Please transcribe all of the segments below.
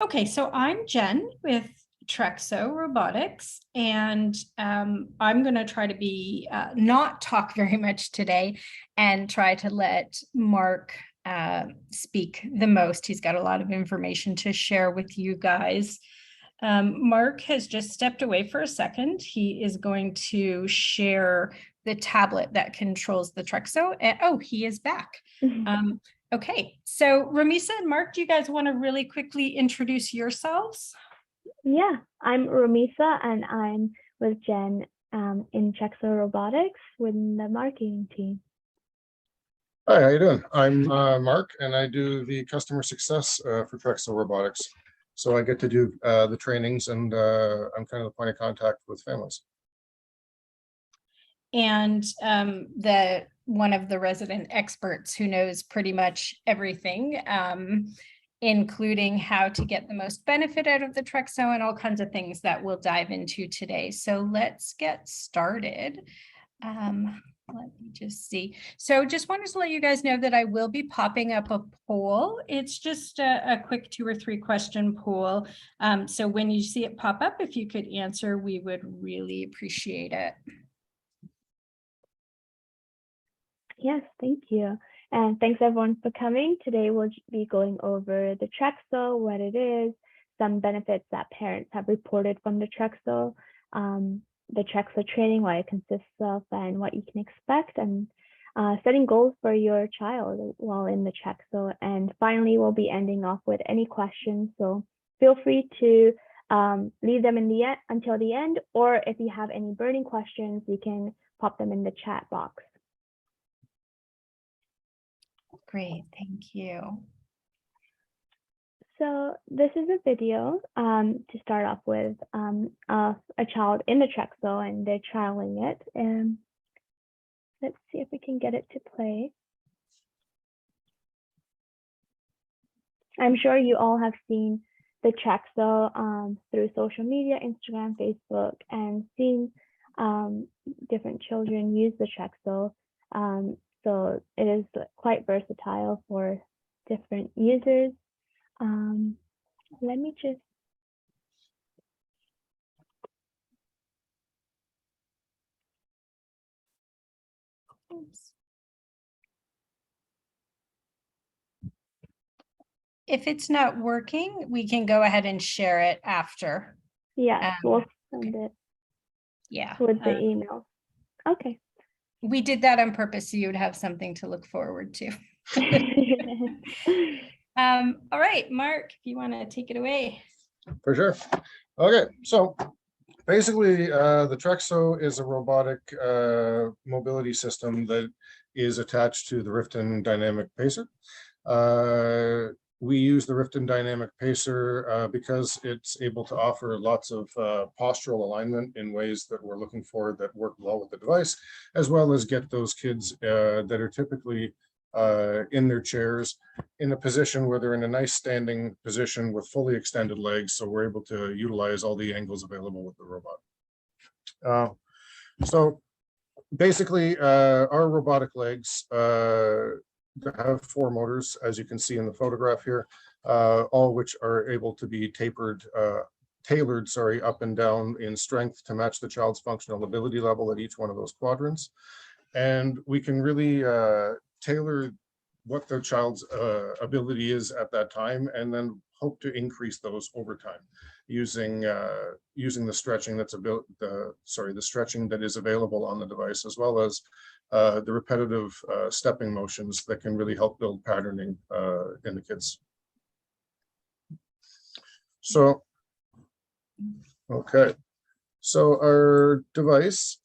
Okay, so I'm Jen with Trexo Robotics, and I'm going to try to be not talk very much today and try to let Marc speak the most. He's got a lot of information to share with you guys. Marc has just stepped away for a second. He is going to share the tablet that controls the Trexo. And, oh, he is back. Okay, so Ramisa and Marc, do you guys want to really quickly introduce yourselves? Yeah, I'm Ramisa and I'm with Jen in Trexo Robotics with the marketing team. Hi, how you doing? I'm Marc, and I do the customer success for Trexo Robotics. So I get to do the trainings, and I'm kind of the point of contact with families. And one of the resident experts who knows pretty much everything, including how to get the most benefit out of the Trexo and all kinds of things that we'll dive into today. So let's get started. Let me just see. So just wanted to let you guys know that I will be popping up a poll. It's just a quick 2 or 3 question poll. So when you see it pop up, if you could answer, we would really appreciate it. Yes, thank you. And thanks everyone for coming. Today we'll be going over the Trexo, what it is, some benefits that parents have reported from the Trexo training, what it consists of, and what you can expect, and setting goals for your child while in the Trexo. And finally, we'll be ending off with any questions. So feel free to leave them in the end until the end, or if you have any burning questions, you can pop them in the chat box. Great, thank you. So this is a video to start off with of a child in the Trexo, and they're trialing it. And let's see if we can get it to play. I'm sure you all have seen the Trexo through social media, Instagram, Facebook, and seen different children use the Trexo. So it is quite versatile for different users. Let me just. Oops. If it's not working, we can go ahead and share it after. Yeah, we'll send it. Yeah. With the email. Okay. We did that on purpose so you would have something to look forward to. All right, Marc, if you want to take it away. For sure. Okay, so basically, the Trexo is a robotic mobility system that is attached to the Riften Dynamic Pacer. We use the Riften Dynamic Pacer because it's able to offer lots of postural alignment in ways that we're looking for that work well with the device, as well as get those kids that are typically in their chairs in a position where they're in a nice standing position with fully extended legs, so we're able to utilize all the angles available with the robot. So basically, our robotic legs have 4 motors, as you can see in the photograph here, all which are able to be tailored, up and down in strength to match the child's functional ability level at each one of those quadrants. And we can really tailor what the child's ability is at that time, and then hope to increase those over time using the stretching the stretching that is available on the device, as well as the repetitive stepping motions that can really help build patterning in the kids. So, okay, so our device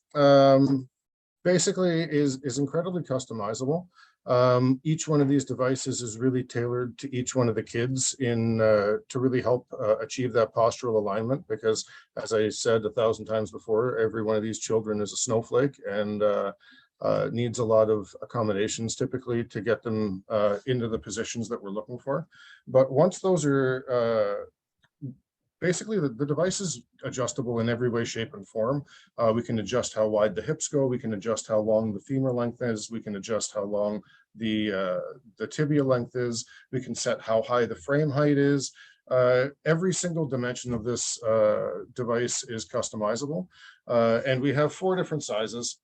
basically is incredibly customizable. Each one of these devices is really tailored to each one of the kids to really help achieve that postural alignment, because as I said 1,000 times before, every one of these children is a snowflake and needs a lot of accommodations typically to get them into the positions that we're looking for. But once those are basically, the device is adjustable in every way, shape, and form. We can adjust how wide the hips go. We can adjust how long the femur length is. We can adjust how long the tibia length is. We can set how high the frame height is. Every single dimension of this device is customizable, and we have 4 different sizes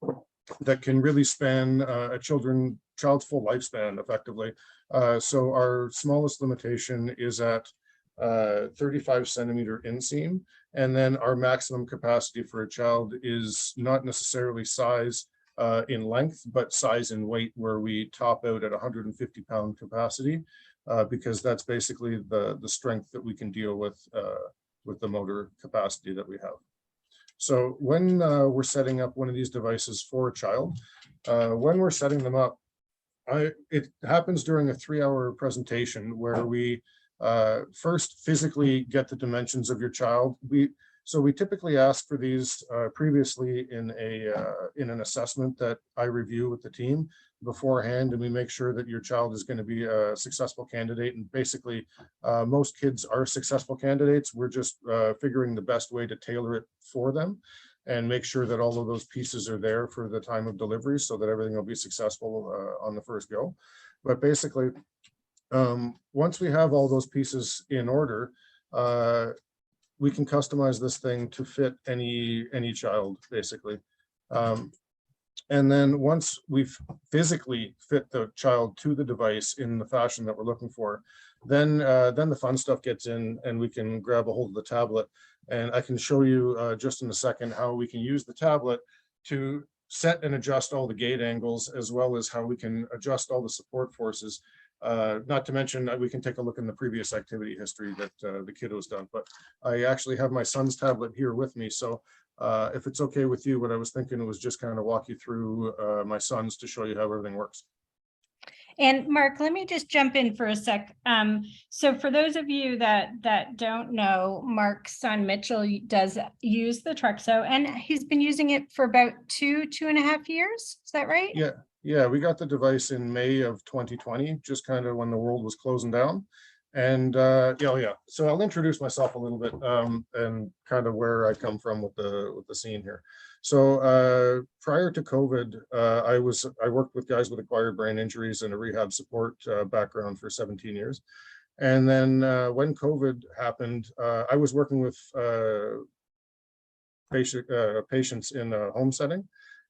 that can really span a child's full lifespan effectively. So our smallest limitation is at 35 centimeter inseam, and then our maximum capacity for a child is not necessarily size in length, but size in weight, where we top out at 150-pound capacity, because that's basically the strength that we can deal with the motor capacity that we have. So when we're setting up one of these devices for a child, when we're setting them up, it happens during a 3-hour presentation where we first physically get the dimensions of your child. So we typically ask for these previously in an assessment that I review with the team beforehand, and we make sure that your child is going to be a successful candidate. And basically, most kids are successful candidates. We're just figuring the best way to tailor it for them and make sure that all of those pieces are there for the time of delivery so that everything will be successful on the first go. But basically, once we have all those pieces in order, we can customize this thing to fit any child, basically. And then once we've physically fit the child to the device in the fashion that we're looking for, then the fun stuff gets in, and we can grab a hold of the tablet. And I can show you just in a second how we can use the tablet to set and adjust all the gate angles, as well as how we can adjust all the support forces. Not to mention we can take a look in the previous activity history that the kiddo's done. But I actually have my son's tablet here with me. So if it's okay with you, what I was thinking was just kind of walk you through my son's to show you how everything works. And Marc, let me just jump in for a sec. So for those of you that don't know, Marc's son Mitchell does use the Trexo, and he's been using it for about 2.5 years. Is that right? Yeah, we got the device in May of 2020, just kind of when the world was closing down. And yeah. So I'll introduce myself a little bit and kind of where I come from with the scene here. So prior to COVID, I worked with guys with acquired brain injuries and a rehab support background for 17 years. And then when COVID happened, I was working with patients in a home setting.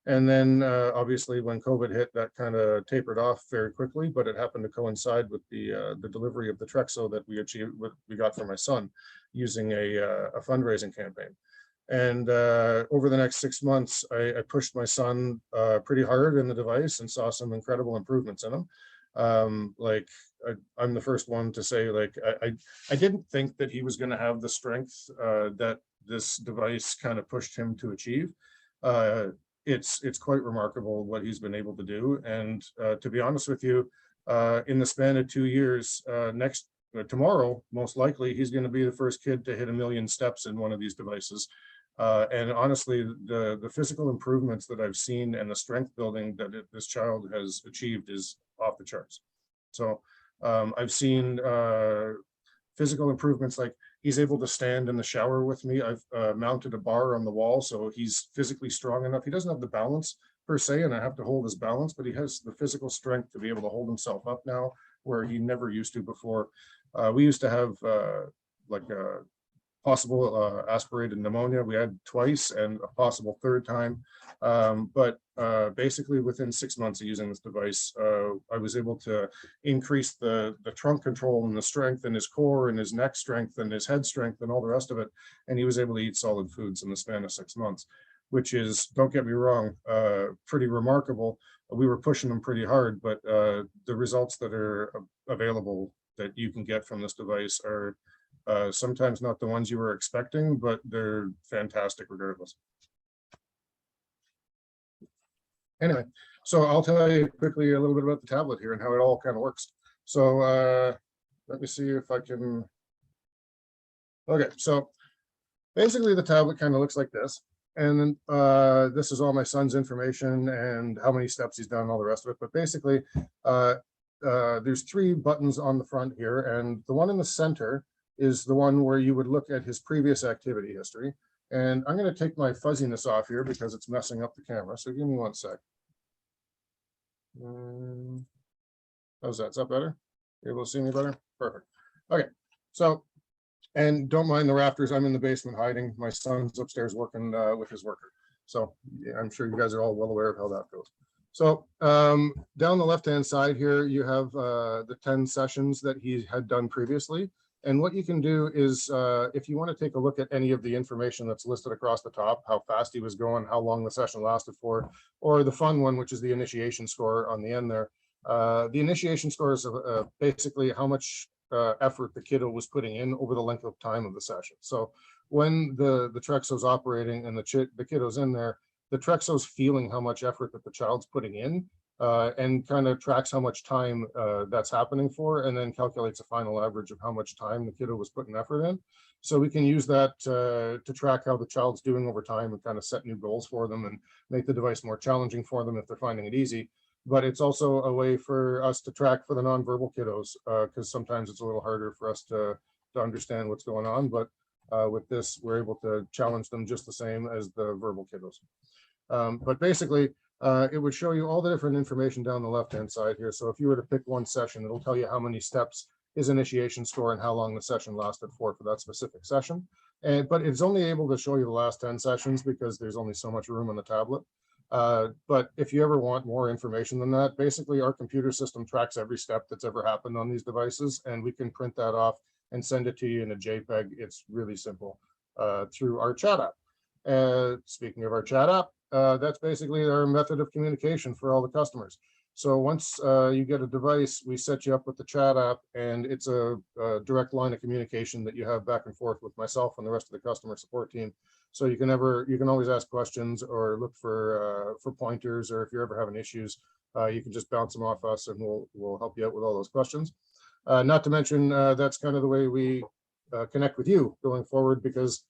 And then obviously when COVID hit, that kind of tapered off very quickly, but it happened to coincide with the delivery of the Trexo that we got for my son using a fundraising campaign. And over the next 6 months, I pushed my son pretty hard in the device and saw some incredible improvements in him. I'm the first one to say, like, I didn't think that he was going to have the strength that this device kind of pushed him to achieve. It's quite remarkable what he's been able to do. And to be honest with you, in the span of 2 years, tomorrow, most likely, he's going to be the first kid to hit 1 million steps in one of these devices. And honestly, the physical improvements that I've seen and the strength building that this child has achieved is off the charts. So I've seen physical improvements, like he's able to stand in the shower with me. I've mounted a bar on the wall, so he's physically strong enough. He doesn't have the balance per se, and I have to hold his balance, but he has the physical strength to be able to hold himself up now, where he never used to before. We used to have like a possible aspirated pneumonia. We had twice and a possible third time. But basically within 6 months of using this device, I was able to increase the trunk control and the strength in his core and his neck strength and his head strength and all the rest of it. And he was able to eat solid foods in the span of 6 months, which is, don't get me wrong, pretty remarkable. We were pushing him pretty hard, but the results that are available that you can get from this device are sometimes not the ones you were expecting, but they're fantastic regardless. Anyway, so I'll tell you quickly a little bit about the tablet here and how it all kind of works. So let me see if I can. Okay, so basically the tablet kind of looks like this. And then this is all my son's information and how many steps he's done and all the rest of it. But basically, there's 3 buttons on the front here, and the one in the center is the one where you would look at his previous activity history. And I'm going to take my fuzziness off here because it's messing up the camera. So give me 1 sec. How's that? Is that better? You able to see me better? Perfect. Okay. So And don't mind the rafters. I'm in the basement hiding. My son's upstairs working with his worker. So yeah, I'm sure you guys are all well aware of how that goes. So down the left-hand side here, you have the 10 sessions that he had done previously. And what you can do is if you want to take a look at any of the information that's listed across the top, how fast he was going, how long the session lasted for, or the fun one, which is the initiation score on the end there. The initiation score is basically how much effort the kiddo was putting in over the length of time of the session. So when the Trexo's operating and the kiddo's in there, the Trexo's feeling how much effort that the child's putting in and kind of tracks how much time that's happening for, and then calculates a final average of how much time the kiddo was putting effort in. So we can use that to track how the child's doing over time and kind of set new goals for them and make the device more challenging for them if they're finding it easy. But it's also a way for us to track for the nonverbal kiddos because sometimes it's a little harder for us to understand what's going on. But with this, we're able to challenge them just the same as the verbal kiddos. But basically, it would show you all the different information down the left-hand side here. So if you were to pick one session, it'll tell you how many steps his initiation score and how long the session lasted for that specific session. But it's only able to show you the last 10 sessions because there's only so much room on the tablet. But if you ever want more information than that, basically our computer system tracks every step that's ever happened on these devices, and we can print that off and send it to you in a JPEG. It's really simple through our chat app. Speaking of our chat app, that's basically our method of communication for all the customers. So once you get a device, we set you up with the chat app, and it's a direct line of communication that you have back and forth with myself and the rest of the customer support team. So you can always ask questions or look for pointers, or if you're ever having issues, you can just bounce them off us, and we'll help you out with all those questions. Not to mention that's kind of the way we connect with you going forward, because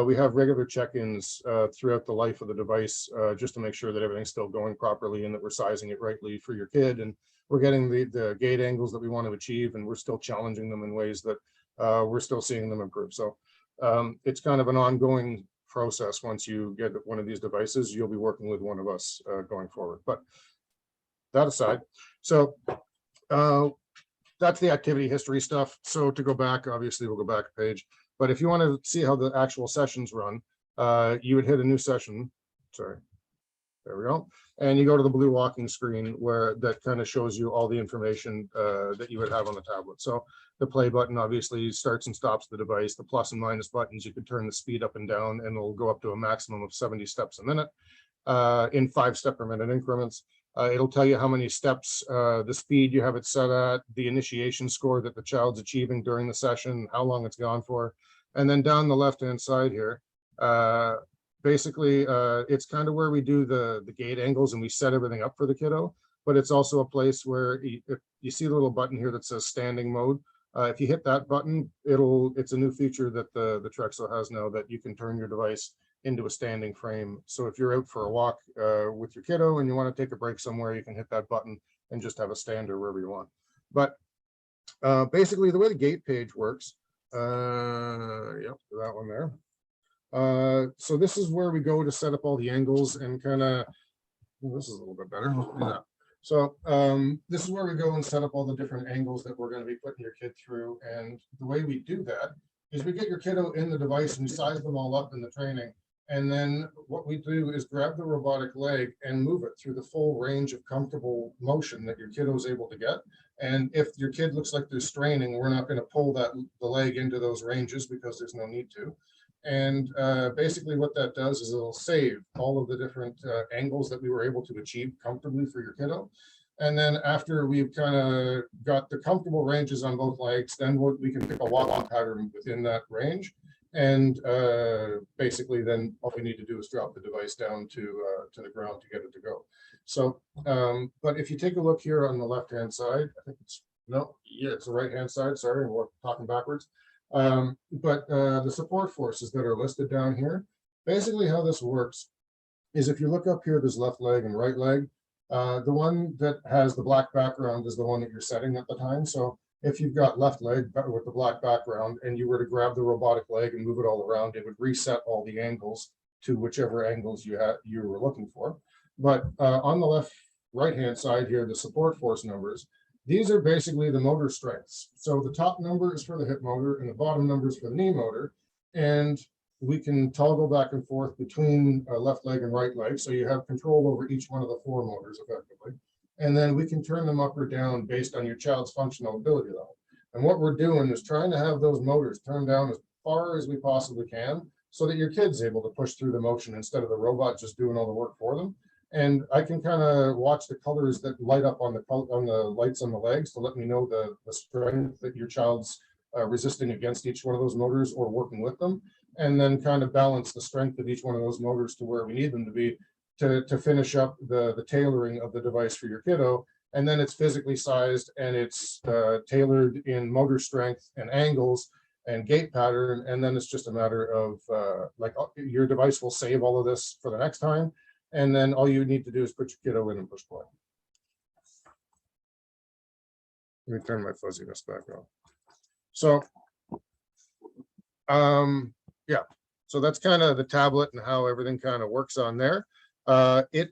we have regular check-ins throughout the life of the device just to make sure that everything's still going properly and that we're sizing it rightly for your kid, and we're getting the gait angles that we want to achieve, and we're still challenging them in ways that we're still seeing them improve. So it's kind of an ongoing process. Once you get one of these devices, you'll be working with one of us going forward. But that aside, so that's the activity history stuff. So to go back, obviously we'll go back a page. But if you want to see how the actual sessions run, you would hit a new session. Sorry, there we go. And you go to the blue walking screen where that kind of shows you all the information that you would have on the tablet. So the play button obviously starts and stops the device. The plus and minus buttons, you can turn the speed up and down, and it'll go up to a maximum of 70 steps a minute in 5 step per minute increments. It'll tell you how many steps, the speed you have it set at, the initiation score that the child's achieving during the session, how long it's gone for. And then down the left-hand side here, basically, it's kind of where we do the gait angles and we set everything up for the kiddo, but it's also a place where if you see the little button here that says standing mode. If you hit that button, it's a new feature that the Trexo has now, that you can turn your device into a standing frame. So if you're out for a walk with your kiddo and you want to take a break somewhere, you can hit that button and just have a stander wherever you want. But basically the way the gate page works, yep, that one there. So this is where we go to set up all the angles and kind of, this is a little bit better. Yeah. So this is where we go and set up all the different angles that we're going to be putting your kid through. And the way we do that is we get your kiddo in the device and we size them all up in the training. And then what we do is grab the robotic leg and move it through the full range of comfortable motion that your kiddo is able to get. And if your kid looks like they're straining, we're not going to pull the leg into those ranges because there's no need to. And basically what that does is it'll save all of the different angles that we were able to achieve comfortably for your kiddo. And then after we've kind of got the comfortable ranges on both legs, then we can pick a walking pattern within that range. And basically then all we need to do is drop the device down to the ground to get it to go. So, but if you take a look here on the left-hand side, I think it's the right-hand side, sorry, we're talking backwards. But the support forces that are listed down here, basically how this works is if you look up here, there's left leg and right leg. The one that has the black background is the one that you're setting at the time. So if you've got left leg with the black background and you were to grab the robotic leg and move it all around, it would reset all the angles to whichever angles you were looking for. But on the right-hand side here, the support force numbers, these are basically the motor strengths. So the top number is for the hip motor and the bottom number is for the knee motor. And we can toggle back and forth between left leg and right leg. So you have control over each one of the 4 motors effectively. And then we can turn them up or down based on your child's functional ability level. And what we're doing is trying to have those motors turned down as far as we possibly can so that your kid's able to push through the motion instead of the robot just doing all the work for them. And I can kind of watch the colors that light up on the lights on the legs to let me know the strength that your child's resisting against each one of those motors or working with them, and then kind of balance the strength of each one of those motors to where we need them to be to finish up the tailoring of the device for your kiddo. And then it's physically sized and it's tailored in motor strength and angles and gait pattern. And then it's just a matter of like your device will save all of this for the next time. And then all you need to do is put your kiddo in and push play. Let me turn my fuzziness back on. So, yeah, so that's kind of the tablet and how everything kind of works on there. It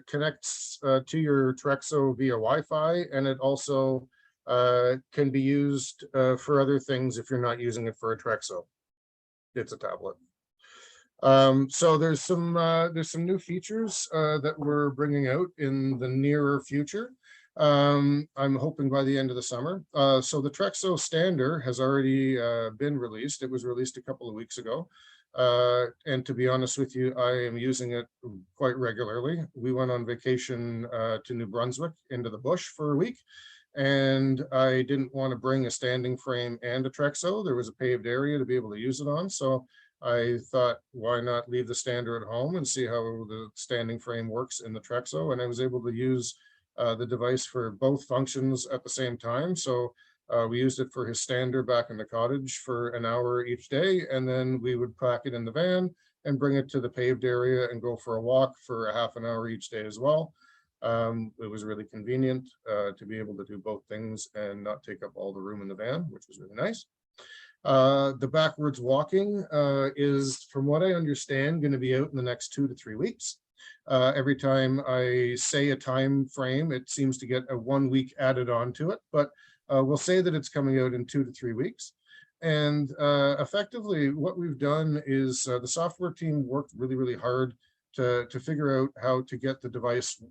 connects to your Trexo via Wi-Fi, and it also can be used for other things if you're not using it for a Trexo. It's a tablet. So there's some new features that we're bringing out in the nearer future. I'm hoping by the end of the summer. So the Trexo Stander has already been released. It was released a couple of weeks ago. And to be honest with you, I am using it quite regularly. We went on vacation to New Brunswick into the bush for a week. And I didn't want to bring a standing frame and a Trexo. There was a paved area to be able to use it on. So I thought, why not leave the Stander at home and see how the standing frame works in the Trexo? And I was able to use the device for both functions at the same time. So we used it for his Stander back in the cottage for an hour each day. And then we would pack it in the van and bring it to the paved area and go for a walk for a half an hour each day as well. It was really convenient to be able to do both things and not take up all the room in the van, which was really nice. The backwards walking is, from what I understand, going to be out in the next 2 to 3 weeks. Every time I say a time frame, it seems to get a 1 week added on to it, but we'll say that it's coming out in 2 to 3 weeks. And effectively, what we've done is the software team worked really, really hard to figure out how to get the device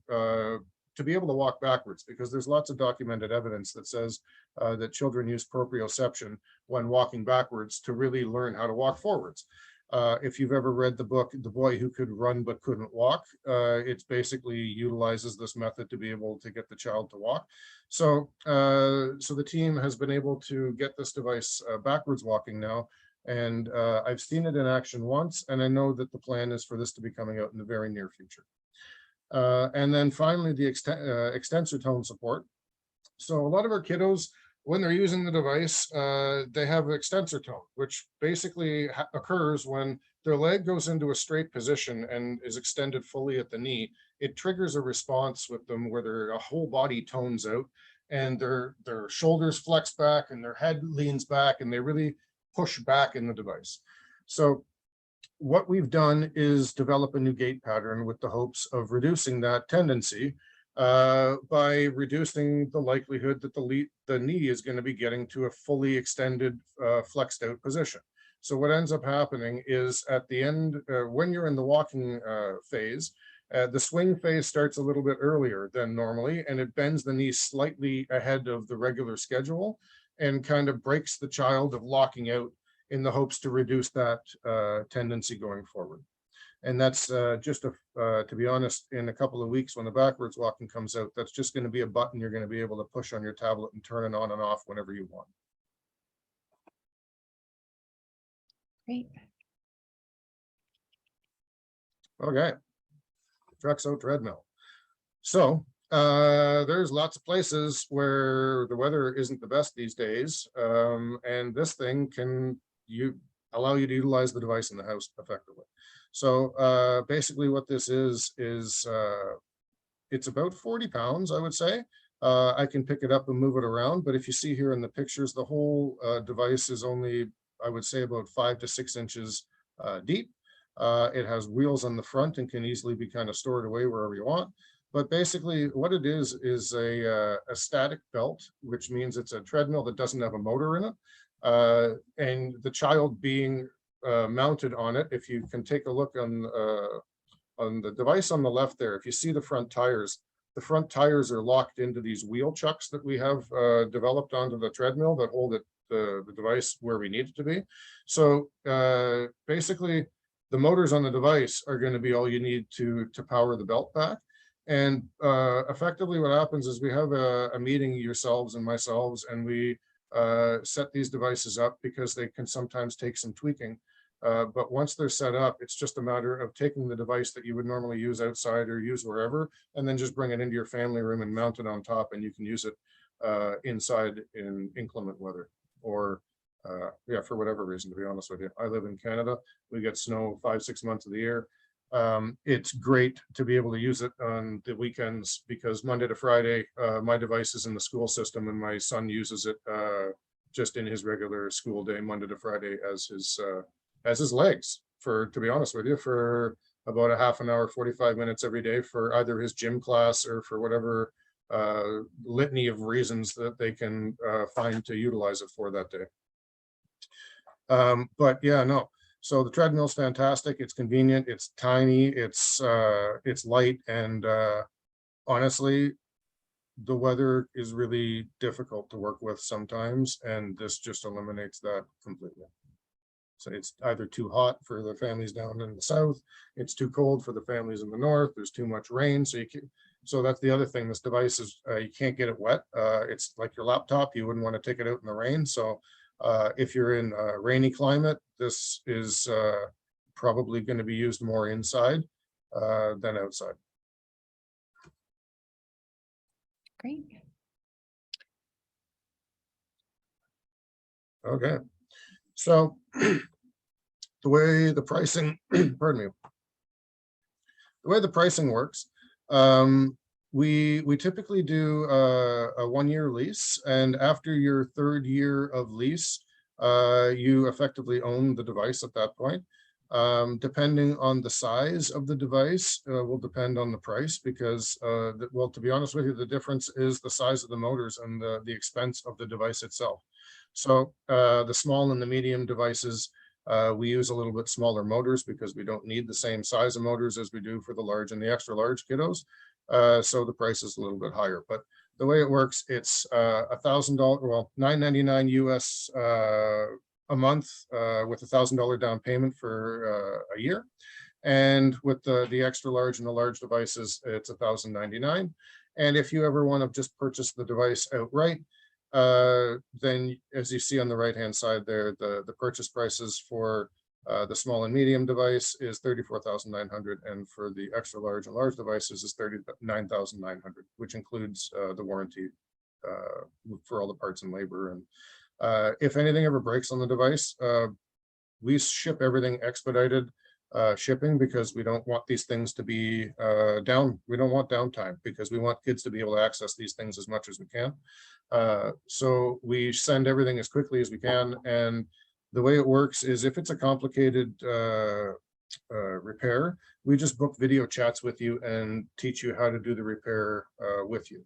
to be able to walk backwards, because there's lots of documented evidence that says that children use proprioception when walking backwards to really learn how to walk forwards. If you've ever read the book, The Boy Who Could Run But Couldn't Walk, it basically utilizes this method to be able to get the child to walk. So, so the team has been able to get this device backwards walking now. And I've seen it in action once, and I know that the plan is for this to be coming out in the very near future. And then finally, the extensor tone support. So a lot of our kiddos, when they're using the device, they have extensor tone, which basically occurs when their leg goes into a straight position and is extended fully at the knee. It triggers a response with them where their whole body tones out and their shoulders flex back and their head leans back and they really push back in the device. So what we've done is develop a new gait pattern with the hopes of reducing that tendency by reducing the likelihood that the knee is going to be getting to a fully extended, flexed out position. So what ends up happening is at the end, when you're in the walking phase, the swing phase starts a little bit earlier than normally, and it bends the knee slightly ahead of the regular schedule and kind of breaks the child of locking out in the hopes to reduce that tendency going forward. And that's just, to be honest, in a couple of weeks when the backwards walking comes out, that's just going to be a button you're going to be able to push on your tablet and turn it on and off whenever you want. Great. Okay. Trexo treadmill. So there's lots of places where the weather isn't the best these days. And this thing can allow you to utilize the device in the house effectively. So basically what this is it's about 40 pounds, I would say. I can pick it up and move it around, but if you see here in the pictures, the whole device is only, I would say, about 5 to 6 inches deep. It has wheels on the front and can easily be kind of stored away wherever you want. But basically what it is a static belt, which means it's a treadmill that doesn't have a motor in it. And the child being mounted on it, if you can take a look on the device on the left there, if you see the front tires are locked into these wheel chucks that we have developed onto the treadmill that hold the device where we need it to be. So basically, the motors on the device are going to be all you need to power the belt back. And effectively what happens is we have a meeting, yourselves and myself, and we set these devices up because they can sometimes take some tweaking. But once they're set up, it's just a matter of taking the device that you would normally use outside or use wherever, and then just bring it into your family room and mount it on top, and you can use it inside in inclement weather or yeah, for whatever reason, to be honest with you. I live in Canada. We get snow 5-6 months of the year. It's great to be able to use it on the weekends because Monday to Friday, my device is in the school system and my son uses it just in his regular school day, Monday to Friday, as his legs, to be honest with you, for about a half an hour, 45 minutes every day for either his gym class or for whatever litany of reasons that they can find to utilize it for that day. But yeah, no. So the treadmill is fantastic. It's convenient. It's tiny. It's light, and honestly, the weather is really difficult to work with sometimes, and this just eliminates that completely. So it's either too hot for the families down in the south. It's too cold for the families in the north. There's too much rain, so you can. So that's the other thing. This device is you can't get it wet. It's like your laptop. You wouldn't want to take it out in the rain. So if you're in a rainy climate, this is probably going to be used more inside than outside. Great. Okay. So the way the pricing, pardon me, the way the pricing works, we typically do a 1-year lease, and after your 3rd year of lease, you effectively own the device at that point. Depending on the size of the device will depend on the price because, well, to be honest with you, the difference is the size of the motors and the expense of the device itself. So the small and the medium devices, we use a little bit smaller motors because we don't need the same size of motors as we do for the large and the extra large kiddos. So the price is a little bit higher, but the way it works, it's $1,000, well, $9.99 US a month with $1,000 down payment for a year. And with the extra large and the large devices, it's $1,099. And if you ever want to just purchase the device outright, then as you see on the right-hand side there, the purchase prices for the small and medium device is $34,900, and for the extra large and large devices is $39,900, which includes the warranty for all the parts and labor. And if anything ever breaks on the device, we ship everything expedited shipping because we don't want these things to be down. We don't want downtime because we want kids to be able to access these things as much as we can. So we send everything as quickly as we can. And the way it works is if it's a complicated repair, we just book video chats with you and teach you how to do the repair with you.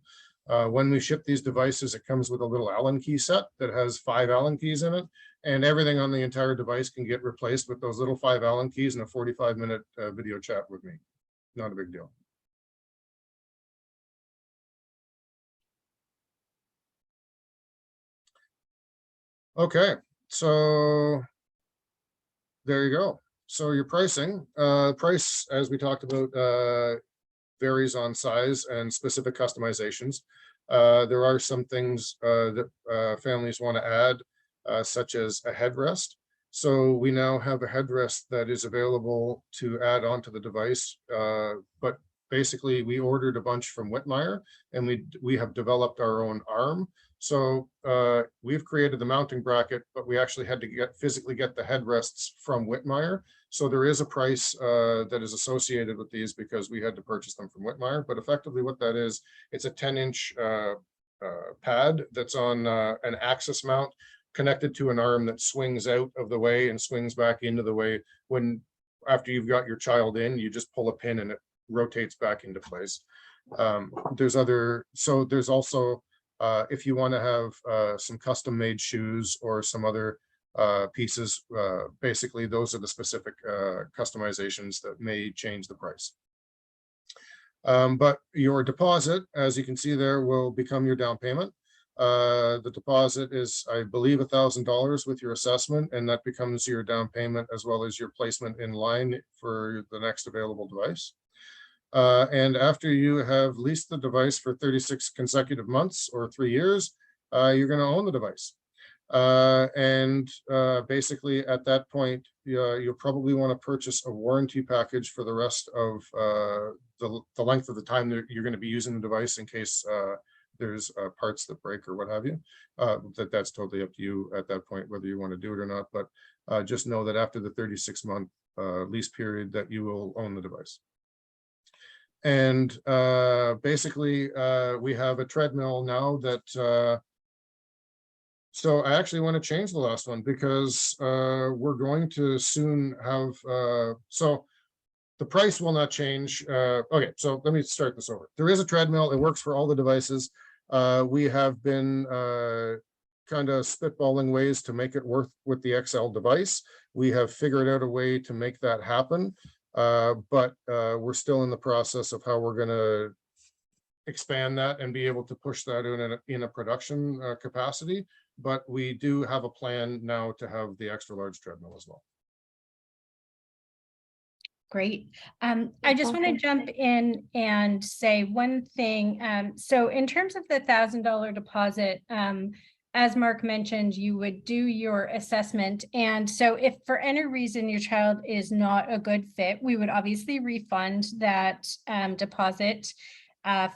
When we ship these devices, it comes with a little Allen key set that has 5 Allen keys in it, and everything on the entire device can get replaced with those little 5 Allen keys in a 45-minute video chat with me. Not a big deal. Okay, so there you go. So your pricing, price, as we talked about, varies on size and specific customizations. There are some things that families want to add, such as a headrest. So we now have a headrest that is available to add onto the device, but basically we ordered a bunch from Whitmire, and we have developed our own arm. So we've created the mounting bracket, but we actually had to physically get the headrests from Whitmire. So there is a price that is associated with these because we had to purchase them from Whitmire. But effectively what that is, it's a 10-inch pad that's on an axis mount connected to an arm that swings out of the way and swings back into the way. After you've got your child in, you just pull a pin and it rotates back into place. There's also, if you want to have some custom made shoes or some other pieces, basically those are the specific customizations that may change the price. But your deposit, as you can see there, will become your down payment. The deposit is, I believe, $1,000 with your assessment, and that becomes your down payment as well as your placement in line for the next available device. And after you have leased the device for 36 consecutive months or 3 years, you're going to own the device. Basically at that point, you'll probably want to purchase a warranty package for the rest of the length of the time that you're going to be using the device in case there's parts that break or what have you. That's totally up to you at that point, whether you want to do it or not. But just know that after the 36-month lease period that you will own the device. And basically, we have a treadmill now that so I actually want to change the last one because we're going to soon have, so the price will not change. Okay, so let me start this over. There is a treadmill. It works for all the devices. We have been kind of spitballing ways to make it work with the XL device. We have figured out a way to make that happen, but we're still in the process of how we're going to expand that and be able to push that in a production capacity. But we do have a plan now to have the extra large treadmill as well. Great. I just want to jump in and say one thing. So in terms of the $1,000 deposit, as Mark mentioned, you would do your assessment. And so if for any reason your child is not a good fit, we would obviously refund that deposit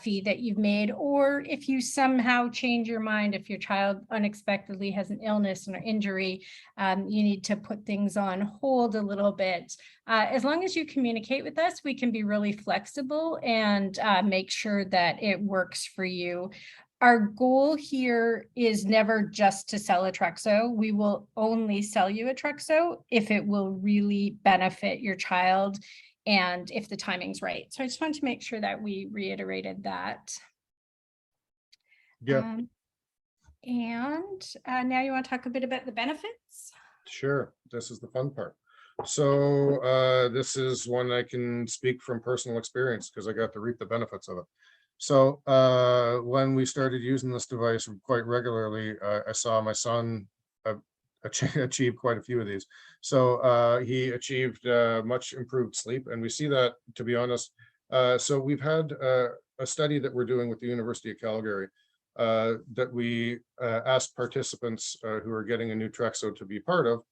fee that you've made. Or if you somehow change your mind, if your child unexpectedly has an illness or injury, you need to put things on hold a little bit. As long as you communicate with us, we can be really flexible and make sure that it works for you. Our goal here is never just to sell a Trexo. We will only sell you a Trexo if it will really benefit your child and if the timing's right. So I just wanted to make sure that we reiterated that. Yeah. Now you want to talk a bit about the benefits? Sure. This is the fun part. So this is one I can speak from personal experience because I got to reap the benefits of it. So when we started using this device quite regularly, I saw my son achieve quite a few of these. So he achieved much improved sleep. And we see that, to be honest. So we've had a study that we're doing with the University of Calgary that we asked participants who are getting a new Trexo to be part of.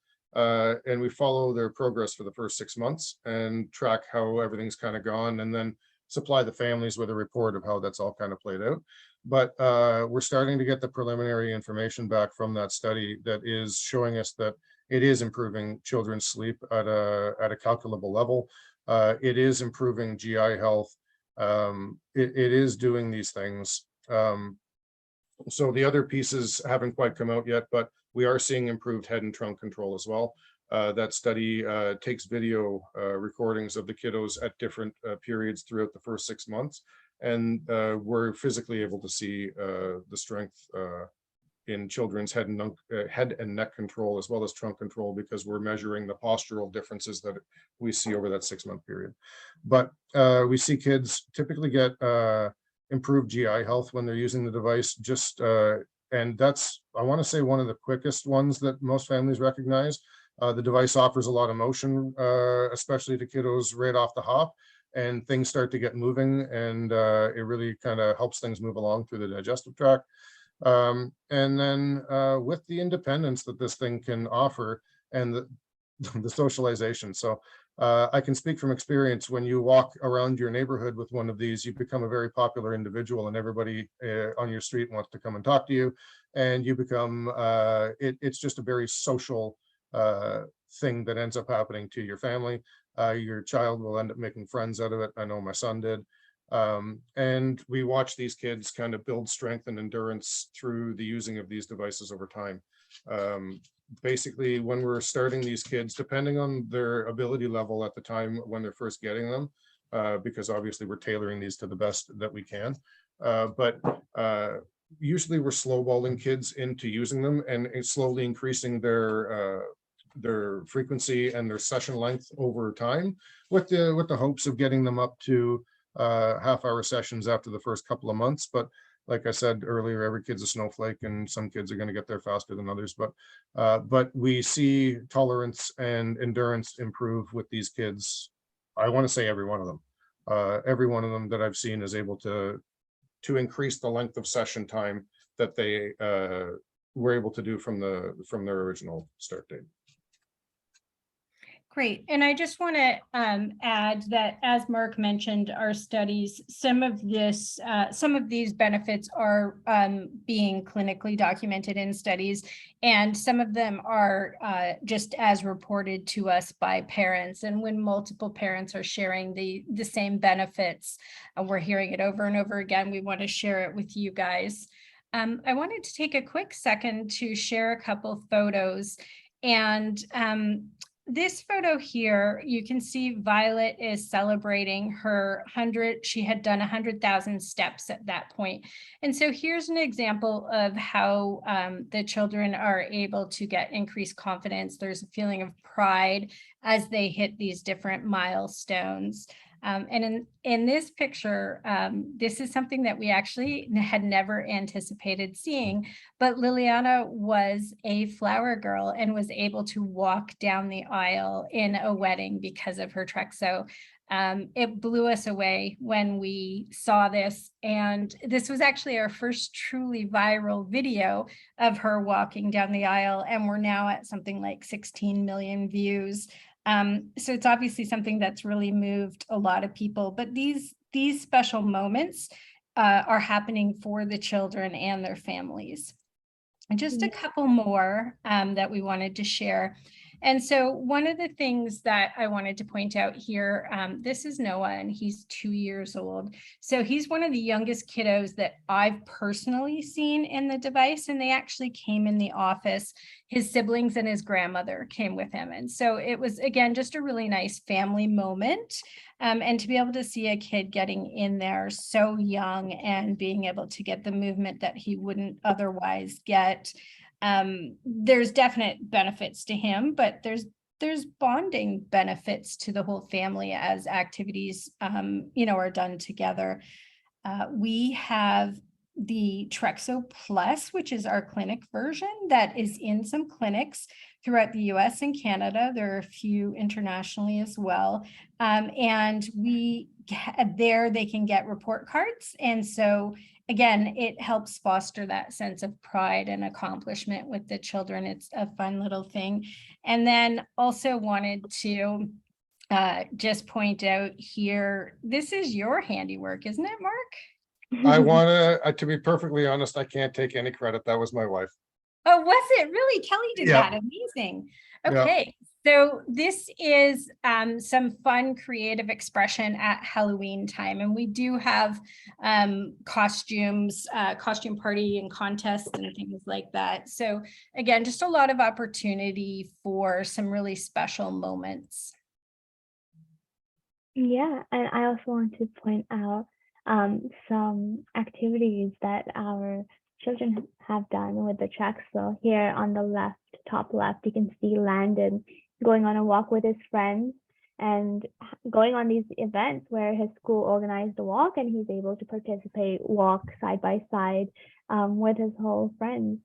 And we follow their progress for the first 6 months and track how everything's kind of gone, and then supply the families with a report of how that's all kind of played out. But we're starting to get the preliminary information back from that study that is showing us that it is improving children's sleep at a calculable level. It is improving GI health. It is doing these things. So the other pieces haven't quite come out yet, but we are seeing improved head and trunk control as well. That study takes video recordings of the kiddos at different periods throughout the first 6 months. And we're physically able to see the strength in children's head and neck control, as well as trunk control, because we're measuring the postural differences that we see over that 6-month period. But we see kids typically get improved GI health when they're using the device. And that's, I want to say, one of the quickest ones that most families recognize. The device offers a lot of motion, especially to kiddos right off the hop, and things start to get moving, and it really kind of helps things move along through the digestive tract. And then with the independence that this thing can offer and the socialization. So I can speak from experience. When you walk around your neighborhood with one of these, you become a very popular individual, and everybody on your street wants to come and talk to you, and you become, it's just a very social thing that ends up happening to your family. Your child will end up making friends out of it. I know my son did. And we watch these kids kind of build strength and endurance through the using of these devices over time. Basically, when we're starting these kids, depending on their ability level at the time when they're first getting them, because obviously we're tailoring these to the best that we can. But usually we're slowballing kids into using them and slowly increasing their frequency and their session length over time, with the hopes of getting them up to half-hour sessions after the first couple of months. But like I said earlier, every kid's a snowflake, and some kids are going to get there faster than others. But we see tolerance and endurance improve with these kids. I want to say every one of them. Every one of them that I've seen is able to increase the length of session time that they were able to do from their original start date. Great. And I just want to add that, as Marc mentioned, our studies, some of these benefits are being clinically documented in studies, and some of them are just as reported to us by parents. And when multiple parents are sharing the same benefits, we're hearing it over and over again, we want to share it with you guys. I wanted to take a quick second to share a couple photos. And this photo here, you can see Violet is celebrating her 100. She had done 100,000 steps at that point. And so here's an example of how the children are able to get increased confidence. There's a feeling of pride as they hit these different milestones. And in this picture, this is something that we actually had never anticipated seeing, but Liliana was a flower girl and was able to walk down the aisle in a wedding because of her Trexo. It blew us away when we saw this, and this was actually our first truly viral video of her walking down the aisle, and we're now at something like 16 million views. So it's obviously something that's really moved a lot of people, but these special moments are happening for the children and their families. And just a couple more that we wanted to share. And so one of the things that I wanted to point out here, this is Noah, and he's 2 years old. So he's one of the youngest kiddos that I've personally seen in the device, and they actually came in the office. His siblings and his grandmother came with him. And so it was, again, just a really nice family moment. And to be able to see a kid getting in there so young and being able to get the movement that he wouldn't otherwise get. There's definite benefits to him, but there's bonding benefits to the whole family as activities, are done together. We have the Trexo Plus, which is our clinic version that is in some clinics throughout the US and Canada. There are a few internationally as well. And there they can get report cards. And so again, it helps foster that sense of pride and accomplishment with the children. It's a fun little thing. And then also wanted to just point out here, this is your handiwork, isn't it, Marc? I want to be perfectly honest, I can't take any credit. That was my wife. Oh, was it really? Kelly did Yeah. that. Amazing. Okay. So this is some fun creative expression at Halloween time. And we do have costumes, costume party and contests and things like that. So again, just a lot of opportunity for some really special moments. Yeah, and I also want to point out some activities that our children have done with the Trexo. Here on the left, top left, you can see Landon going on a walk with his friends and going on these events where his school organized a walk, and he's able to participate, walk side by side with his whole friends.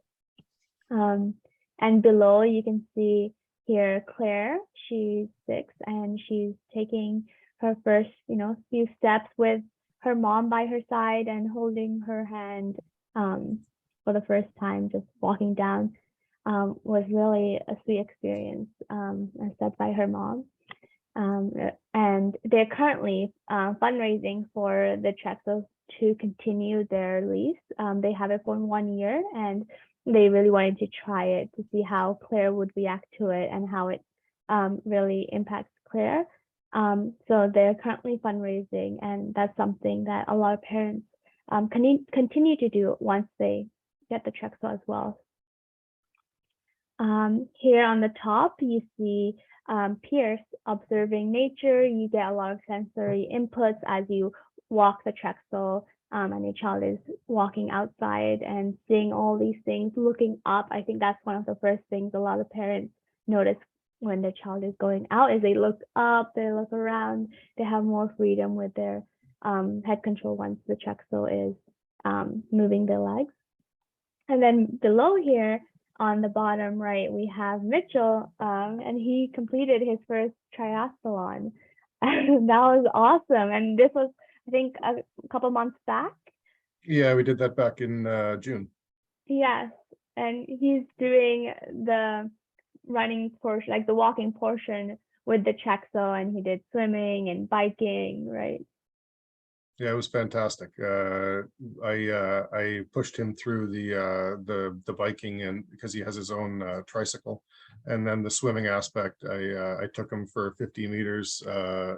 And below you can see here Claire, she's 6 and she's taking her first, few steps with her mom by her side and holding her hand for the first time, just walking down. Was really a sweet experience, as said by her mom. And they're currently fundraising for the Trexos to continue their lease. They have it for 1 year, and they really wanted to try it to see how Claire would react to it and how it really impacts Claire. So they're currently fundraising, and that's something that a lot of parents continue to do once they get the Trexo as well. Here on the top, you see peers observing nature. You get a lot of sensory inputs as you walk the Trexo, and your child is walking outside and seeing all these things, looking up. I think that's one of the first things a lot of parents notice when their child is going out, is they look up, they look around, they have more freedom with their head control once the Trexo is moving their legs. And then below here on the bottom right, we have Mitchell, and he completed his first triathlon. And that was awesome. And this was, I think, a couple months back. Yeah, we did that back in June. Yes, and he's doing the running portion, like the walking portion with the Trexo, and he did swimming and biking, right? Yeah, it was fantastic. I pushed him through the biking, and because he has his own tricycle, and then the swimming aspect, I took him for 50 meters,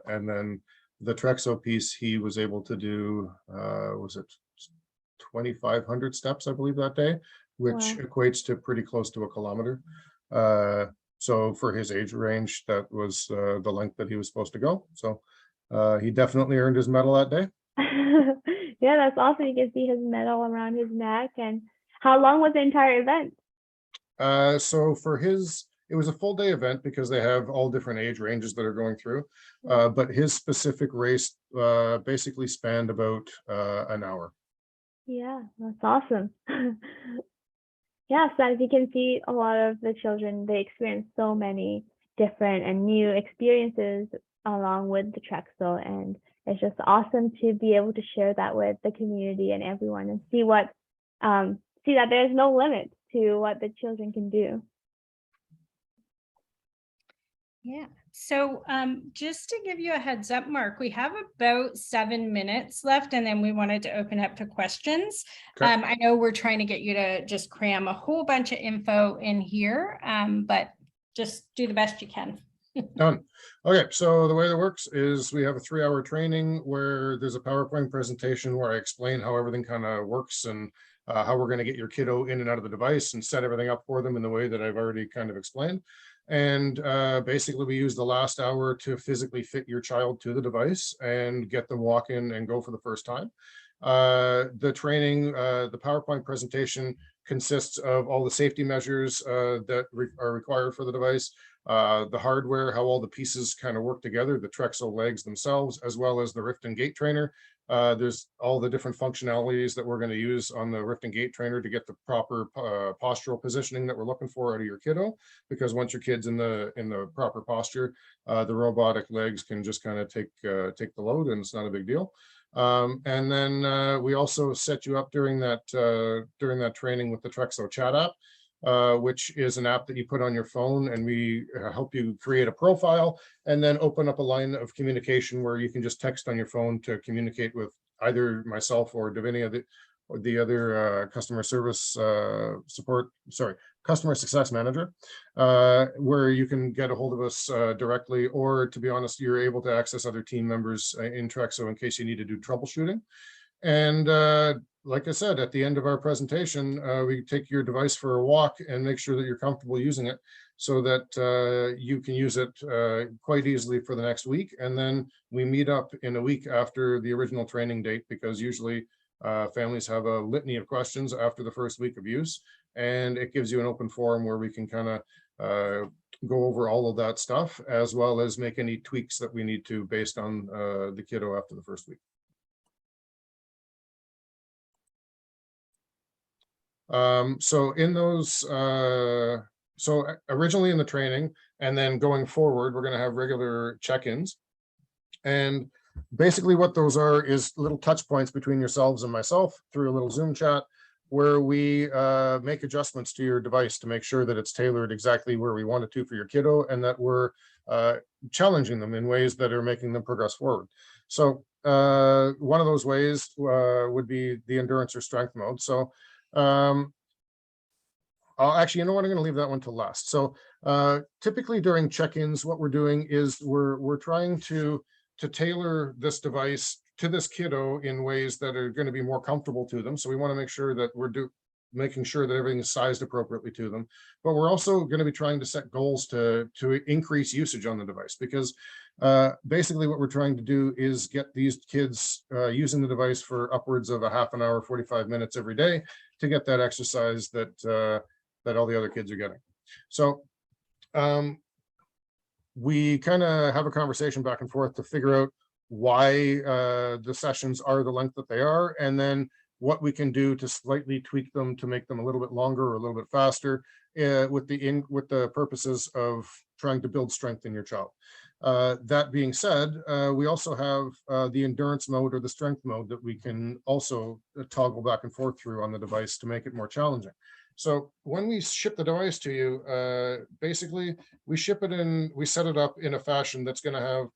and then the Trexo piece he was able to do, was it 2,500 steps, I believe, that day, which Wow. equates to pretty close to a kilometer. So for his age range, that was the length that he was supposed to go. So he definitely earned his medal that day. Yeah, that's awesome. You can see his medal around his neck. And how long was the entire event? So for his, it was a full day event because they have all different age ranges that are going through. But his specific race basically spanned about an hour. Yeah, that's awesome. Yeah, so as you can see, a lot of the children, they experience so many different and new experiences along with the Trexo, and it's just awesome to be able to share that with the community and everyone, and see what see that there's no limit to what the children can do. Yeah. So just to give you a heads up, Mark, we have about 7 minutes left, and then we wanted to open up to questions. Okay. I know we're trying to get you to just cram a whole bunch of info in here, but just do the best you can. Done. Okay, so the way that works is we have a 3-hour training where there's a PowerPoint presentation where I explain how everything kind of works and how we're going to get your kiddo in and out of the device and set everything up for them in the way that I've already kind of explained. And basically we use the last hour to physically fit your child to the device and get them walk in and go for the first time. The training, the PowerPoint presentation consists of all the safety measures that are required for the device, the hardware, how all the pieces kind of work together, the Trexo legs themselves, as well as the Rift and Gait Trainer. There's all the different functionalities that we're going to use on the Rift and Gait Trainer to get the proper postural positioning that we're looking for out of your kiddo. Because once your kid's in the proper posture, the robotic legs can just kind of take the load, and it's not a big deal. And then we also set you up during that training with the Trexo chat app, which is an app that you put on your phone, and we help you create a profile and then open up a line of communication where you can just text on your phone to communicate with either myself or Davinia, the other customer success manager, where you can get a hold of us directly, or to be honest, you're able to access other team members in Trexo in case you need to do troubleshooting. And like I said, at the end of our presentation, we take your device for a walk and make sure that you're comfortable using it so that you can use it quite easily for the next week. And then we meet up in a week after the original training date, because usually families have a litany of questions after the first week of use, and it gives you an open forum where we can kind of go over all of that stuff, as well as make any tweaks that we need to based on the kiddo after the first week. So in those, so originally in the training, and then going forward, we're going to have regular check-ins. And basically what those are is little touch points between yourselves and myself through a little Zoom chat, where we make adjustments to your device to make sure that it's tailored exactly where we want it to for your kiddo, and that we're challenging them in ways that are making them progress forward. So one of those ways would be the endurance or strength mode. So actually, you know what, I'm going to leave that one to last. So typically during check-ins, what we're doing is we're trying to tailor this device to this kiddo in ways that are going to be more comfortable to them. So we want to make sure that making sure that everything is sized appropriately to them. But we're also going to be trying to set goals to increase usage on the device, because basically what we're trying to do is get these kids using the device for upwards of a half an hour, 45 minutes every day to get that exercise that that all the other kids are getting. So we kind of have a conversation back and forth to figure out why the sessions are the length that they are, and then what we can do to slightly tweak them to make them a little bit longer or a little bit faster, with the purposes of trying to build strength in your child. That being said, we also have the endurance mode or the strength mode that we can also toggle back and forth through on the device to make it more challenging. So when we ship the device to you, basically we ship it in, we set it up in a fashion that's going to have,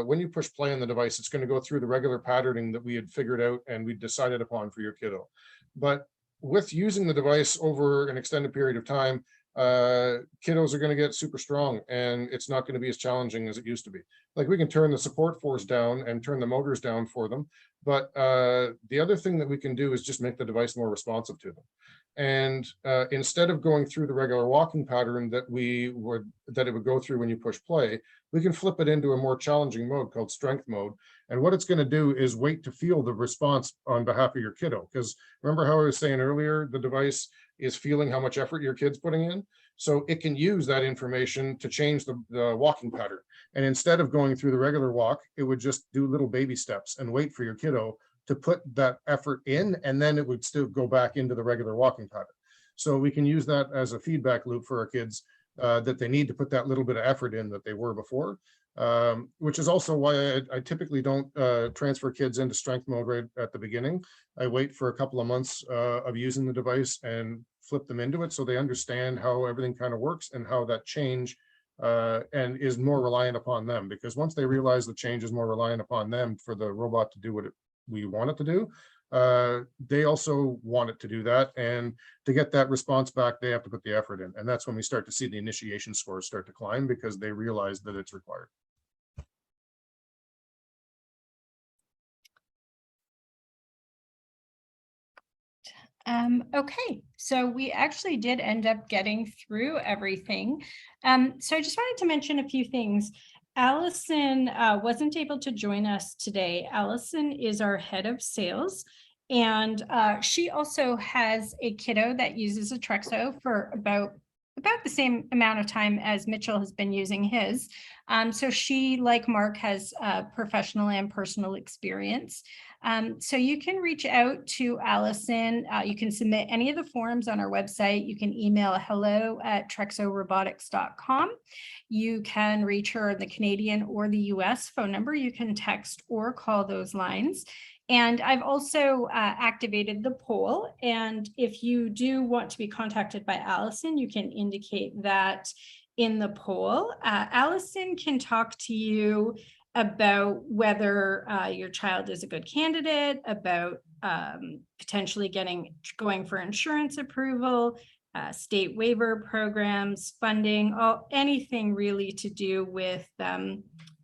when you push play on the device, it's going to go through the regular patterning that we had figured out and we decided upon for your kiddo. But with using the device over an extended period of time, kiddos are going to get super strong, and it's not going to be as challenging as it used to be. Like, we can turn the support force down and turn the motors down for them, but the other thing that we can do is just make the device more responsive to them. And instead of going through the regular walking pattern that it would go through when you push play, we can flip it into a more challenging mode called strength mode. And what it's going to do is wait to feel the response on behalf of your kiddo. Because remember how I was saying earlier, the device is feeling how much effort your kid's putting in. So it can use that information to change the walking pattern. And instead of going through the regular walk, it would just do little baby steps and wait for your kiddo to put that effort in, and then it would still go back into the regular walking pattern. So we can use that as a feedback loop for our kids, that they need to put that little bit of effort in that they were before, which is also why I typically don't transfer kids into strength mode right at the beginning. I wait for a couple of months of using the device and flip them into it so they understand how everything kind of works and how that change and is more reliant upon them. Because once they realize the change is more reliant upon them for the robot to do what we want it to do, they also want it to do that, and to get that response back they have to put the effort in, and that's when we start to see the initiation scores start to climb, because they realize that it's required. Okay, so we actually did end up getting through everything. So I just wanted to mention a few things. Allison wasn't able to join us today. Allison is our head of sales, and she also has a kiddo that uses a Trexo for about the same amount of time as Mitchell has been using his. So she, like Marc, has professional and personal experience. So you can reach out to Allison. You can submit any of the forms on our website. You can email hello@trexorobotics.com. You can reach her the Canadian or the US phone number. You can text or call those lines. And I've also activated the poll. And if you do want to be contacted by Allison, you can indicate that in the poll. Allison can talk to you about whether your child is a good candidate, about potentially going for insurance approval, state waiver programs, funding, anything really to do with,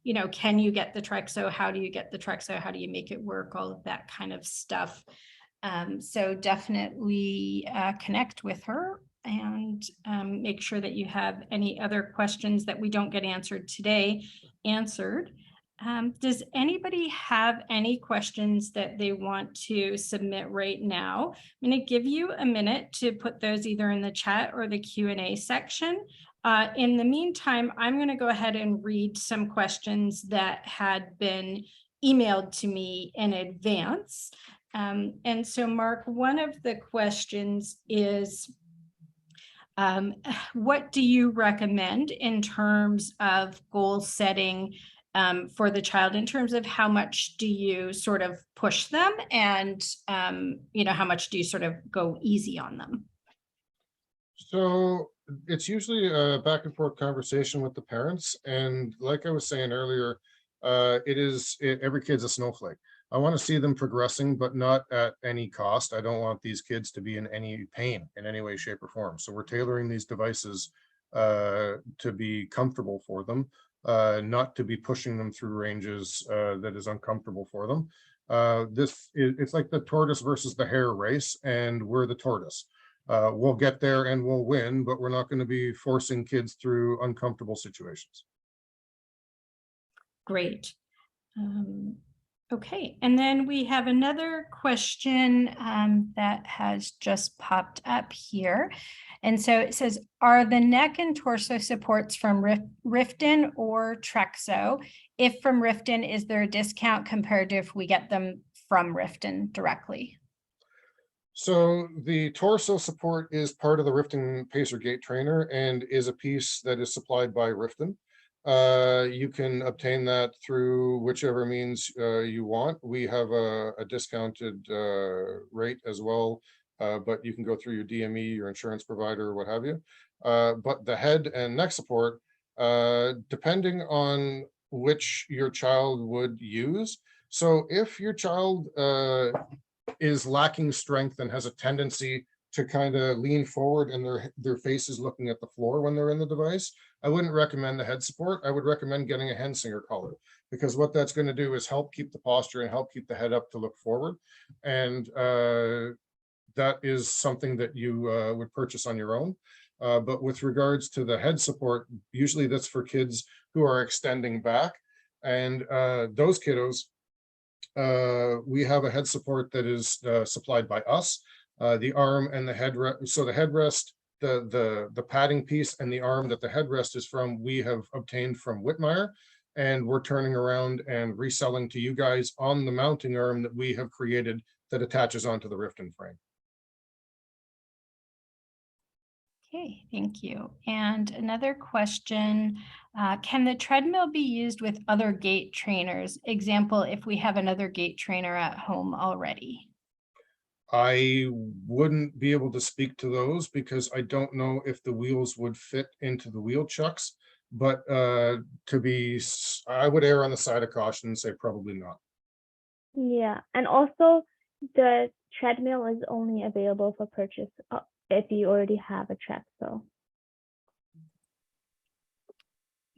you know, can you get the Trexo? How do you get the Trexo? How do you make it work? All of that kind of stuff. So definitely connect with her and make sure that you have any other questions that we don't get answered today answered. Does anybody have any questions that they want to submit right now? I'm going to give you a minute to put those either in the chat or the Q&A section. In the meantime, I'm going to go ahead and read some questions that had been emailed to me in advance. And so, Marc, one of the questions is, what do you recommend in terms of goal setting for the child, in terms of how much do you sort of push them, and you know, how much do you sort of go easy on them? So it's usually a back and forth conversation with the parents, and like I was saying earlier, every kid's a snowflake. I want to see them progressing, but not at any cost. I don't want these kids to be in any pain in any way, shape, or form. So we're tailoring these devices to be comfortable for them, not to be pushing them through ranges that is uncomfortable for them. It's like the tortoise versus the hare race, and we're the tortoise. We'll get there and we'll win, but we're not going to be forcing kids through uncomfortable situations. Great. Okay, and then we have another question that has just popped up here. And so it says, are the neck and torso supports from Riften or Trexo? If from Riften, is there a discount compared to if we get them from Riften directly? So the torso support is part of the Riften Pacer Gait Trainer and is a piece that is supplied by Riften. You can obtain that through whichever means you want. We have a discounted rate as well, but you can go through your DME, your insurance provider, what have you. But the head and neck support, depending on which your child would use. So if your child is lacking strength and has a tendency to kind of lean forward and their face is looking at the floor when they're in the device, I wouldn't recommend the head support. I would recommend getting a Hensinger collar, because what that's going to do is help keep the posture and help keep the head up to look forward. And that is something that you would purchase on your own. But with regards to the head support, usually that's for kids who are extending back. And those kiddos, we have a head support that is supplied by us. The arm and the headrest, so the headrest, the padding piece and the arm that the headrest is from, we have obtained from Whitmire, and we're turning around and reselling to you guys on the mounting arm that we have created that attaches onto the Riften frame. Okay, thank you. And another question, can the treadmill be used with other gait trainers? Example, if we have another gait trainer at home already. I wouldn't be able to speak to those because I don't know if the wheels would fit into the wheel chucks, but I would err on the side of caution and say probably not. Yeah, and also the treadmill is only available for purchase if you already have a Trexo.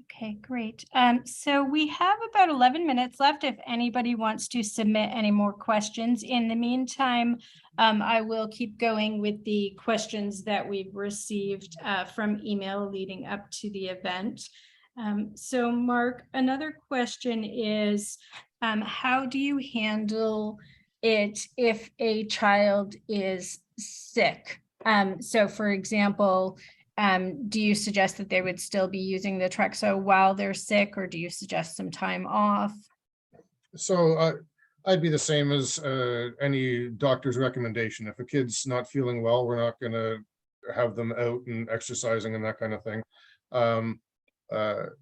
Okay, great. So we have about 11 minutes left if anybody wants to submit any more questions. In the meantime, I will keep going with the questions that we've received from email leading up to the event. So Marc, another question is, how do you handle it if a child is sick? So for example, do you suggest that they would still be using the Trexo while they're sick, or do you suggest some time off? So I'd be the same as any doctor's recommendation. If a kid's not feeling well, we're not going to have them out and exercising and that kind of thing.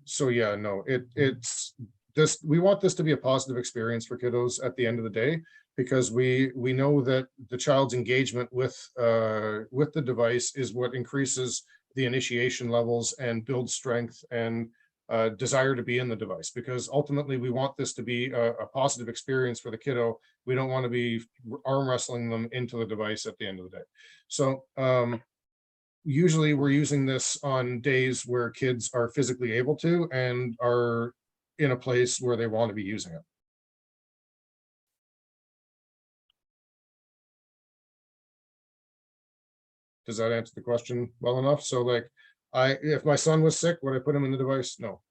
So yeah, no, it's this. We want this to be a positive experience for kiddos at the end of the day, because we know that the child's engagement with the device is what increases the initiation levels and builds strength and desire to be in the device, because ultimately we want this to be a positive experience for the kiddo. We don't want to be arm wrestling them into the device at the end of the day. So usually we're using this on days where kids are physically able to and are in a place where they want to be using it. Does that answer the question well enough? So like, if my son was sick, would I put him in the device? No.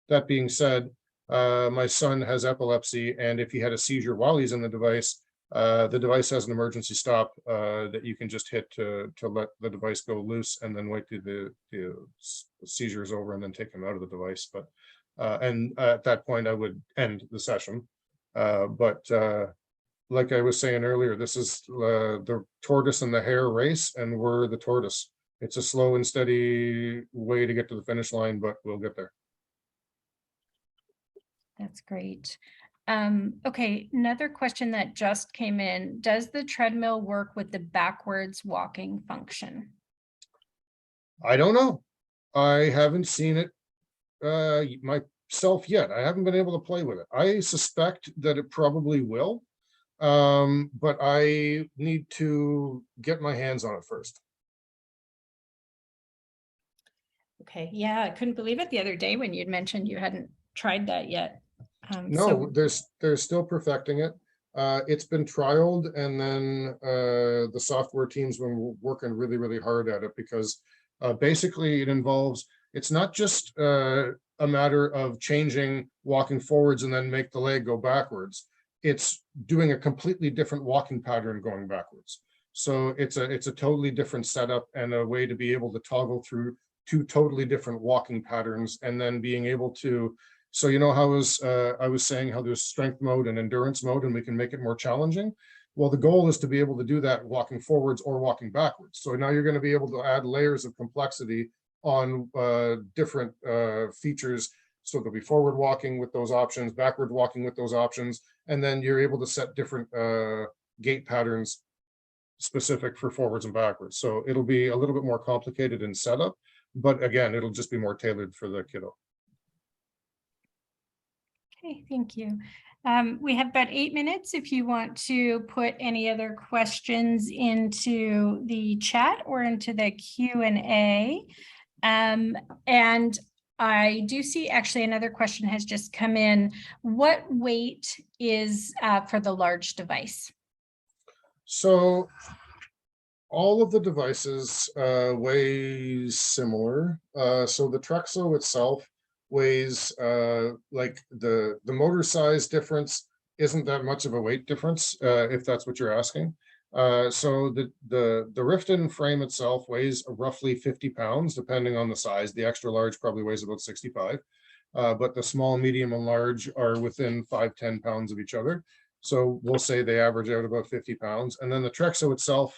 That being said, my son has epilepsy, and if he had a seizure while he's in the device has an emergency stop that you can just hit to let the device go loose, and then wait till the seizure is over and then take him out of the device. But and at that point I would end the session. Like I was saying earlier, this is the tortoise and the hare race, and we're the tortoise. It's a slow and steady way to get to the finish line, but we'll get there. That's great. Okay, another question that just came in. Does the treadmill work with the backwards walking function? I don't know. I haven't seen it myself yet. I haven't been able to play with it. I suspect that it probably will. But I need to get my hands on it first. Okay, yeah, I couldn't believe it the other day when you'd mentioned you hadn't tried that yet. No, they're still perfecting it. It's been trialed, and then the software team's been working really, really hard at it, because basically it involves, it's not just a matter of changing walking forwards and then make the leg go backwards. It's doing a completely different walking pattern going backwards. So it's a totally different setup and a way to be able to toggle through two totally different walking patterns, and then being able to, so you know how I was saying how there's strength mode and endurance mode, and we can make it more challenging. Well, the goal is to be able to do that walking forwards or walking backwards. So now you're going to be able to add layers of complexity on different features. So there'll be forward walking with those options, backward walking with those options, and then you're able to set different gait patterns specific for forwards and backwards. So it'll be a little bit more complicated in setup, but again, it'll just be more tailored for the kiddo. Okay, thank you. We have about 8 minutes if you want to put any other questions into the chat or into the Q&A. And I do see actually another question has just come in. What weight is for the large device? So all of the devices weigh similar. So the Trexo itself weighs like the motor size difference isn't that much of a weight difference, if that's what you're asking. So the Riften frame itself weighs roughly 50 pounds, depending on the size. The extra large probably weighs about 65, but the small, medium, and large are within 5-10 pounds of each other. So we'll say they average out about 50 pounds. And then the Trexo itself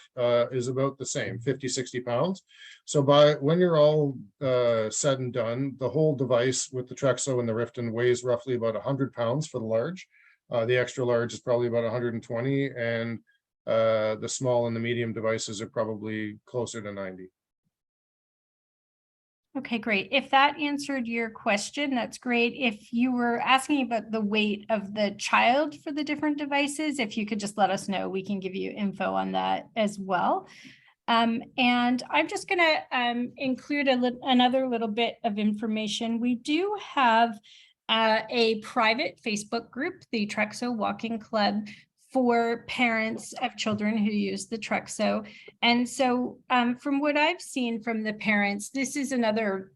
is about the same, 50-60 pounds. So when you're all said and done, the whole device with the Trexo and the Riften weighs roughly about 100 pounds for the large. The extra large is probably about 120, and the small and the medium devices are probably closer to 90. Okay, great. If that answered your question, that's great. If you were asking about the weight of the child for the different devices, if you could just let us know, we can give you info on that as well. And I'm just going to include another little bit of information. We do have a private Facebook group, the Trexo Walking Club, for parents of children who use the Trexo. And so from what I've seen from the parents, this is another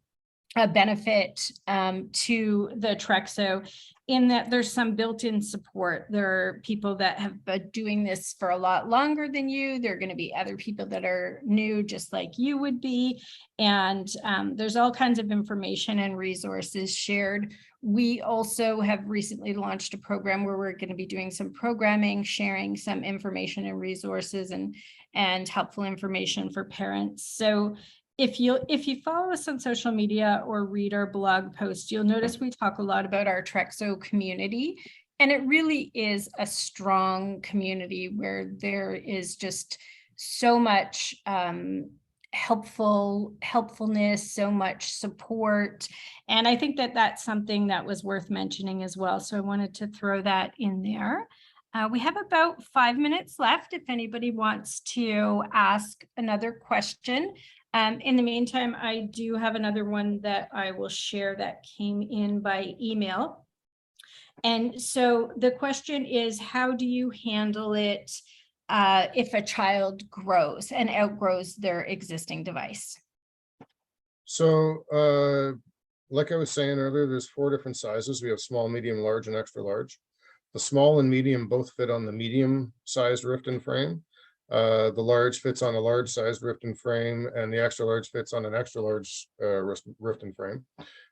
benefit to the Trexo, in that there's some built-in support. There are people that have been doing this for a lot longer than you. There are going to be other people that are new, just like you would be. And there's all kinds of information and resources shared. We also have recently launched a program where we're going to be doing some programming, sharing some information and resources and helpful information for parents. So if you follow us on social media or read our blog post, you'll notice we talk a lot about our Trexo community. And it really is a strong community where there is just so much helpfulness, so much support. And I think that that's something that was worth mentioning as well. So I wanted to throw that in there. We have about 5 minutes left if anybody wants to ask another question. In the meantime, I do have another one that I will share that came in by email. And so the question is, how do you handle it if a child grows and outgrows their existing device? So like I was saying earlier, there's 4 different sizes. We have small, medium, large, and extra large. The small and medium both fit on the medium sized Riften frame. The large fits on a large sized Riften frame, and the extra large fits on an extra large Riften frame.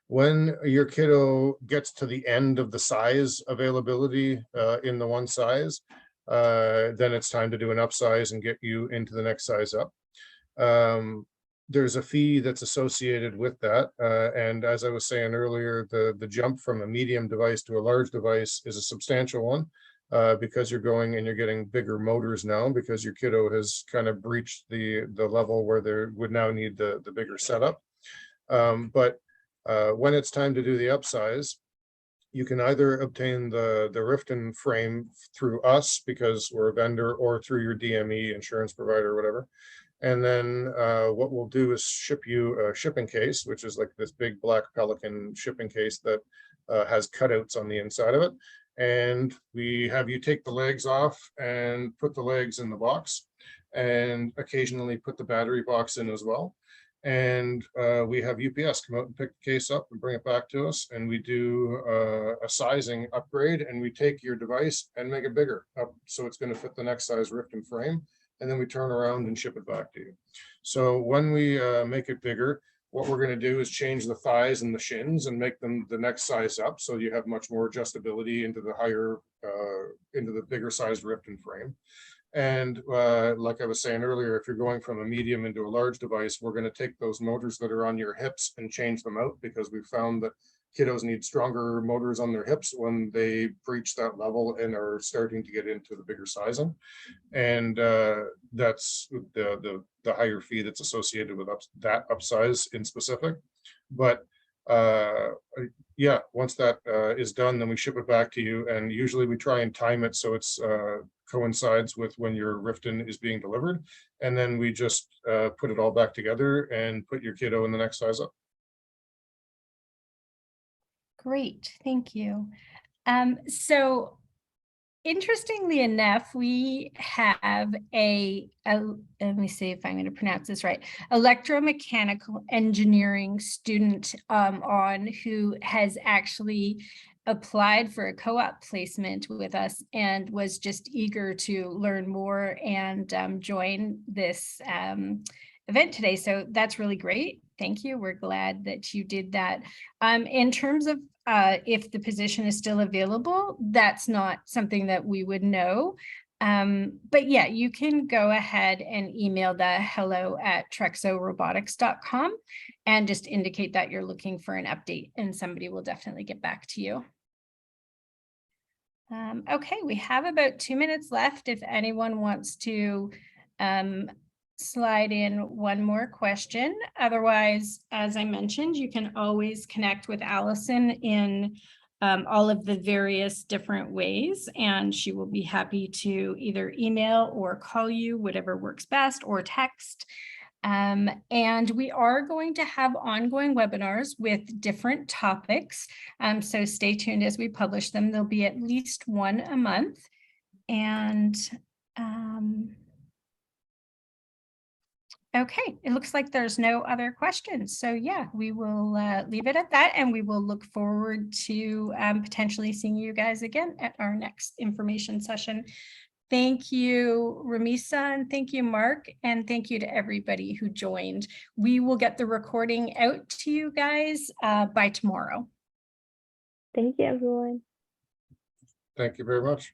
When your kiddo gets to the end of the size availability in the one size, then it's time to do an upsize and get you into the next size up. There's a fee that's associated with that. And as I was saying earlier, the jump from a medium device to a large device is a substantial one, because you're going and you're getting bigger motors now, because your kiddo has kind of breached the level where they would now need the bigger setup. But when it's time to do the upsize, you can either obtain the Riften frame through us, because we're a vendor, or through your DME insurance provider or whatever. And then what we'll do is ship you a shipping case, which is like this big black Pelican shipping case that has cutouts on the inside of it. And we have you take the legs off and put the legs in the box, and occasionally put the battery box in as well. And we have UPS come out and pick the case up and bring it back to us. And we do a sizing upgrade, and we take your device and make it bigger up so it's going to fit the next size rift and frame. And then we turn around and ship it back to you. So when we make it bigger, what we're going to do is change the thighs and the shins and make them the next size up. So you have much more adjustability into the higher, into the bigger size rift and frame. And like I was saying earlier, if you're going from a medium into a large device, we're going to take those motors that are on your hips and change them out, because we found that kiddos need stronger motors on their hips when they reach that level and are starting to get into the bigger sizing. And that's the higher fee that's associated with that upsize in specific. But yeah, once that is done, then we ship it back to you. And usually we try and time it so it's coincides with when your Riften is being delivered. And then we just put it all back together and put your kiddo in the next size up. Great, thank you. So interestingly enough, we have a let me see if I'm going to pronounce this right, electromechanical engineering student on who has actually applied for a co-op placement with us and was just eager to learn more and join this event today. So that's really great. Thank you. We're glad that you did that. In terms of if the position is still available, that's not something that we would know. But yeah, you can go ahead and email the hello@trexorobotics.com and just indicate that you're looking for an update, and somebody will definitely get back to you. Okay, we have about 2 minutes left. If anyone wants to slide in one more question. Otherwise, as I mentioned, you can always connect with Allison in all of the various different ways, and she will be happy to either email or call you, whatever works best, or text. And we are going to have ongoing webinars with different topics. So stay tuned as we publish them. There'll be at least one a month. And okay, it looks like there's no other questions. So yeah, we will leave it at that, and we will look forward to potentially seeing you guys again at our next information session. Thank you, Ramisa, and thank you, Mark, and thank you to everybody who joined. We will get the recording out to you guys by tomorrow. Thank you, everyone. Thank you very much.